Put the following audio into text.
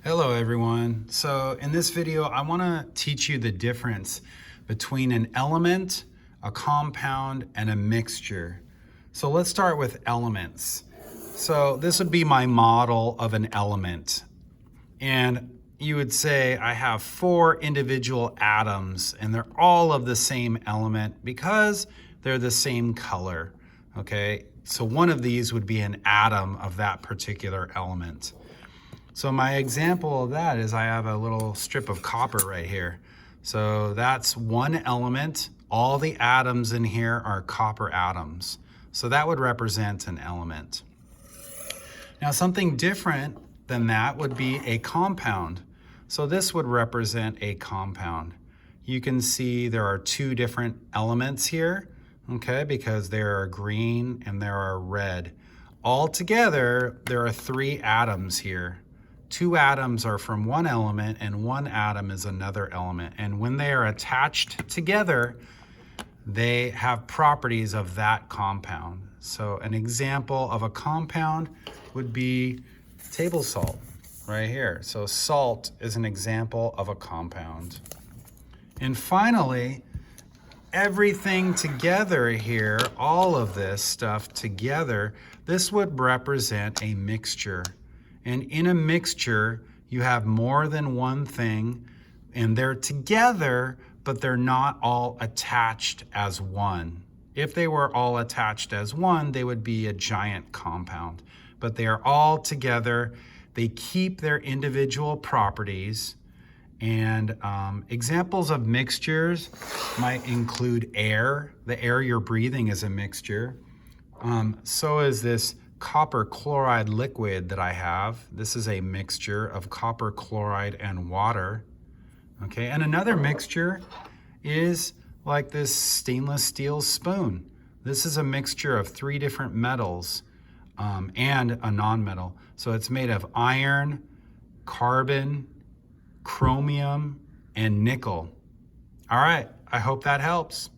Hello everyone. So in this video, I want to teach you the difference between an element, a compound, and a mixture. So let's start with elements. So this would be my model of an element. And you would say I have 4 individual atoms and they're all of the same element because they're the same color. Okay, so one of these would be an atom of that particular element. So my example of that is I have a little strip of copper right here. So that's one element. All the atoms in here are copper atoms. So that would represent an element. Now something different than that would be a compound. So this would represent a compound. You can see there are 2 different elements here, okay, because there are green and there are red. Altogether, there are 3 atoms here. 2 atoms are from one element and 1 atom is another element. And when they are attached together, they have properties of that compound. So an example of a compound would be table salt right here. So salt is an example of a compound. And finally, everything together here, all of this stuff together, this would represent a mixture. And in a mixture, you have more than one thing, and they're together, but they're not all attached as one. If they were all attached as one, they would be a giant compound. But they are all together. They keep their individual properties. And examples of mixtures might include air. The air you're breathing is a mixture. So is this copper chloride liquid that I have. This is a mixture of copper chloride and water. Okay, and another mixture is like this stainless steel spoon. This is a mixture of 3 different metals and a nonmetal. So it's made of iron, carbon, chromium, and nickel. All right, I hope that helps.